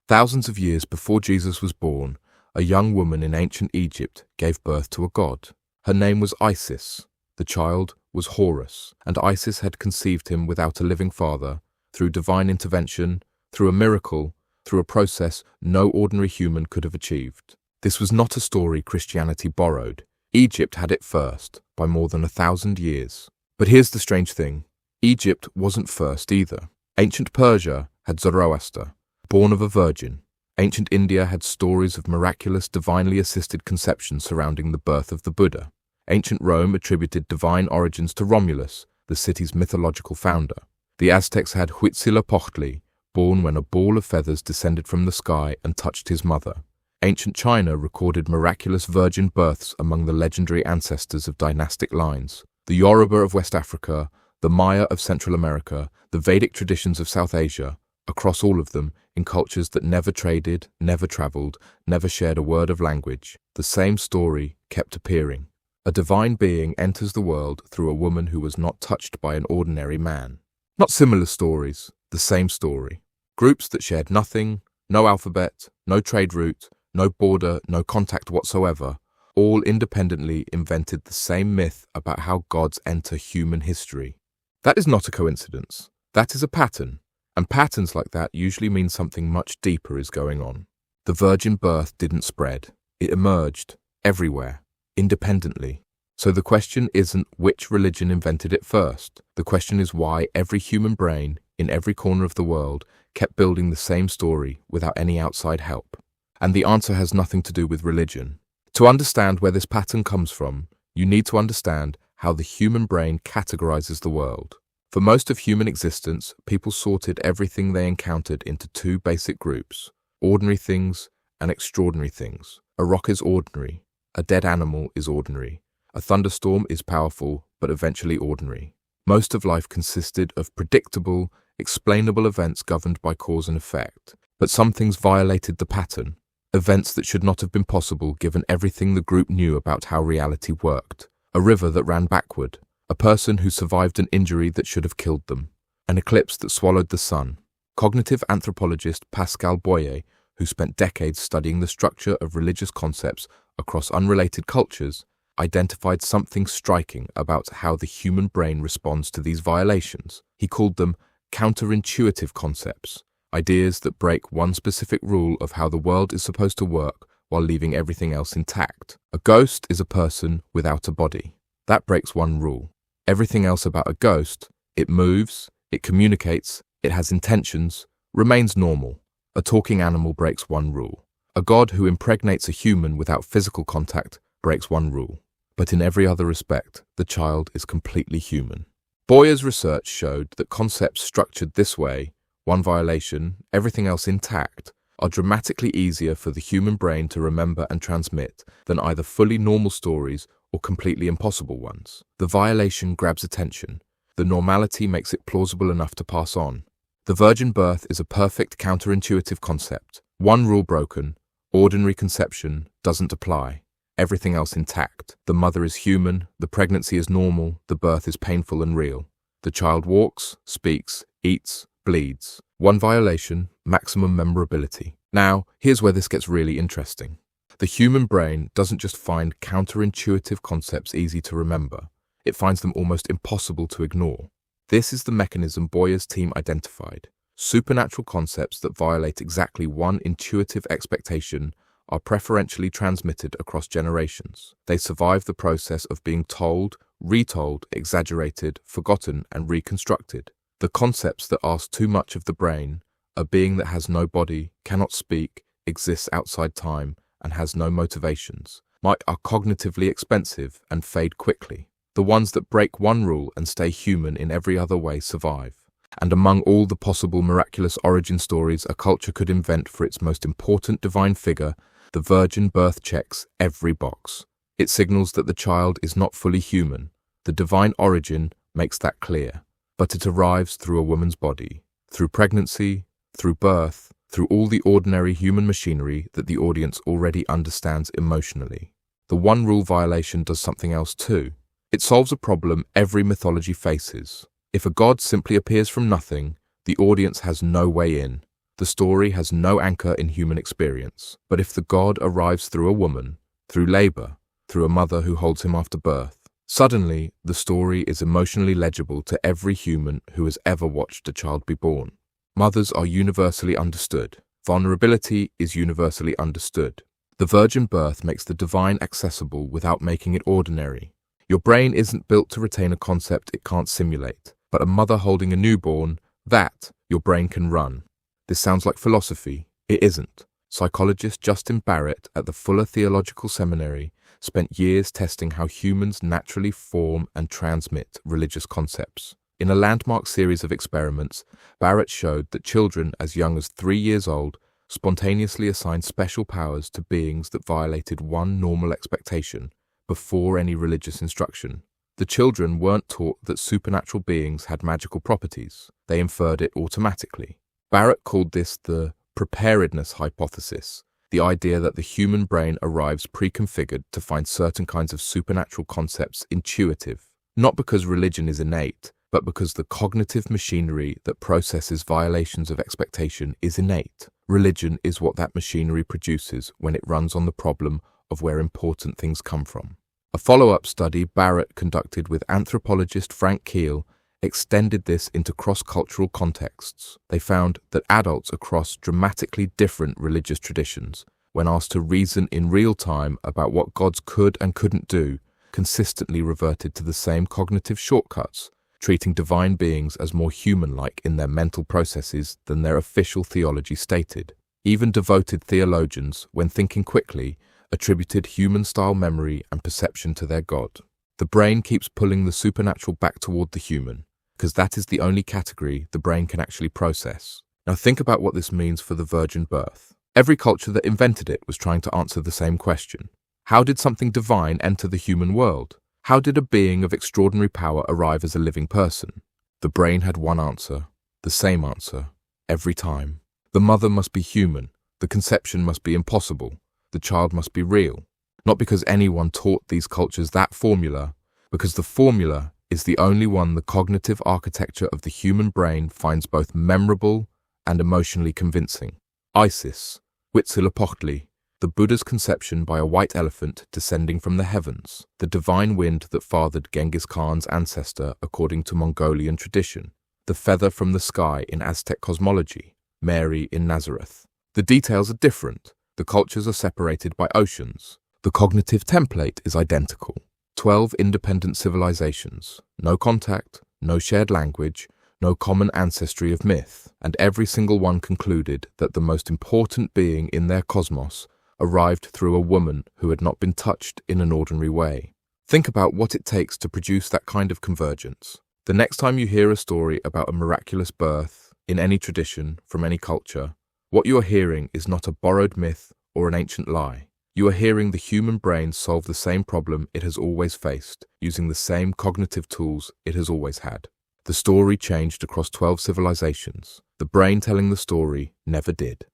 Thousands of years before Jesus was born, a young woman in ancient Egypt gave birth to a god. Her name was Isis. The child was Horus, and Isis had conceived him without a living father, through divine intervention, through a miracle, through a process no ordinary human could have achieved. This was not a story Christianity borrowed. Egypt had it first, by more than 1,000 years. But here's the strange thing. Egypt wasn't first either. Ancient Persia had Zoroaster, born of a virgin. Ancient India had stories of miraculous, divinely assisted conception surrounding the birth of the Buddha. Ancient Rome attributed divine origins to Romulus, the city's mythological founder. The Aztecs had Huitzilopochtli, born when a ball of feathers descended from the sky and touched his mother. Ancient China recorded miraculous virgin births among the legendary ancestors of dynastic lines. The Yoruba of West Africa, the Maya of Central America, the Vedic traditions of South Asia, across all of them, in cultures that never traded, never traveled, never shared a word of language, the same story kept appearing. A divine being enters the world through a woman who was not touched by an ordinary man. Not similar stories, the same story. Groups that shared nothing, no alphabet, no trade route, no border, no contact whatsoever, all independently invented the same myth about how gods enter human history. That is not a coincidence. That is a pattern. And patterns like that usually mean something much deeper is going on. The virgin birth didn't spread. It emerged, everywhere, independently. So the question isn't which religion invented it first. The question is why every human brain, in every corner of the world, kept building the same story without any outside help. And the answer has nothing to do with religion. To understand where this pattern comes from, you need to understand how the human brain categorizes the world. For most of human existence, people sorted everything they encountered into two basic groups: ordinary things and extraordinary things. A rock is ordinary. A dead animal is ordinary. A thunderstorm is powerful, but eventually ordinary. Most of life consisted of predictable, explainable events governed by cause and effect. But some things violated the pattern. Events that should not have been possible given everything the group knew about how reality worked. A river that ran backward. A person who survived an injury that should have killed them. An eclipse that swallowed the sun. Cognitive anthropologist Pascal Boyer, who spent decades studying the structure of religious concepts across unrelated cultures, identified something striking about how the human brain responds to these violations. He called them counterintuitive concepts. Ideas that break one specific rule of how the world is supposed to work while leaving everything else intact. A ghost is a person without a body. That breaks one rule. Everything else about a ghost, it moves, it communicates, it has intentions, remains normal. A talking animal breaks one rule. A god who impregnates a human without physical contact breaks one rule. But in every other respect, the child is completely human. Boyer's research showed that concepts structured this way, one violation, everything else intact, are dramatically easier for the human brain to remember and transmit than either fully normal stories or completely impossible ones. The violation grabs attention. The normality makes it plausible enough to pass on. The virgin birth is a perfect counterintuitive concept. One rule broken, ordinary conception, doesn't apply. Everything else intact. The mother is human, the pregnancy is normal, the birth is painful and real. The child walks, speaks, eats, bleeds. One violation, maximum memorability. Now, here's where this gets really interesting. The human brain doesn't just find counterintuitive concepts easy to remember. It finds them almost impossible to ignore. This is the mechanism Boyer's team identified. Supernatural concepts that violate exactly one intuitive expectation are preferentially transmitted across generations. They survive the process of being told, retold, exaggerated, forgotten, and reconstructed. The concepts that ask too much of the brain, a being that has no body, cannot speak, exists outside time, and has no motivations, are cognitively expensive and fade quickly. The ones that break one rule and stay human in every other way survive. And among all the possible miraculous origin stories a culture could invent for its most important divine figure, the virgin birth checks every box. It signals that the child is not fully human. The divine origin makes that clear. But it arrives through a woman's body, through pregnancy, through birth, through all the ordinary human machinery that the audience already understands emotionally. The one rule violation does something else too. It solves a problem every mythology faces. If a god simply appears from nothing, the audience has no way in. The story has no anchor in human experience. But if the God arrives through a woman, through labor, through a mother who holds him after birth, suddenly the story is emotionally legible to every human who has ever watched a child be born. Mothers are universally understood. Vulnerability is universally understood. The virgin birth makes the divine accessible without making it ordinary. Your brain isn't built to retain a concept it can't simulate, but a mother holding a newborn, that your brain can run. This sounds like philosophy. It isn't. Psychologist Justin Barrett at the Fuller Theological Seminary spent years testing how humans naturally form and transmit religious concepts. In a landmark series of experiments, Barrett showed that children as young as 3 years old spontaneously assigned special powers to beings that violated one normal expectation before any religious instruction. The children weren't taught that supernatural beings had magical properties. They inferred it automatically. Barrett called this the preparedness hypothesis, the idea that the human brain arrives pre-configured to find certain kinds of supernatural concepts intuitive, not because religion is innate, but because the cognitive machinery that processes violations of expectation is innate. Religion is what that machinery produces when it runs on the problem of where important things come from. A follow-up study Barrett conducted with anthropologist Frank Keel extended this into cross-cultural contexts. They found that adults across dramatically different religious traditions, when asked to reason in real time about what gods could and couldn't do, consistently reverted to the same cognitive shortcuts, treating divine beings as more human-like in their mental processes than their official theology stated. Even devoted theologians, when thinking quickly, attributed human-style memory and perception to their god. The brain keeps pulling the supernatural back toward the human, because that is the only category the brain can actually process. Now think about what this means for the virgin birth. Every culture that invented it was trying to answer the same question. How did something divine enter the human world? How did a being of extraordinary power arrive as a living person? The brain had one answer, the same answer, every time. The mother must be human, the conception must be impossible, the child must be real. Not because anyone taught these cultures that formula, because the formula is the only one the cognitive architecture of the human brain finds both memorable and emotionally convincing. Isis, Huitzilopochtli, the Buddha's conception by a white elephant descending from the heavens, the divine wind that fathered Genghis Khan's ancestor according to Mongolian tradition, the feather from the sky in Aztec cosmology, Mary in Nazareth. The details are different. The cultures are separated by oceans. The cognitive template is identical. 12 independent civilizations, no contact, no shared language, no common ancestry of myth, and every single one concluded that the most important being in their cosmos arrived through a woman who had not been touched in an ordinary way. Think about what it takes to produce that kind of convergence. The next time you hear a story about a miraculous birth, in any tradition, from any culture, what you are hearing is not a borrowed myth or an ancient lie. You are hearing the human brain solve the same problem it has always faced, using the same cognitive tools it has always had. The story changed across 12 civilizations. The brain telling the story never did.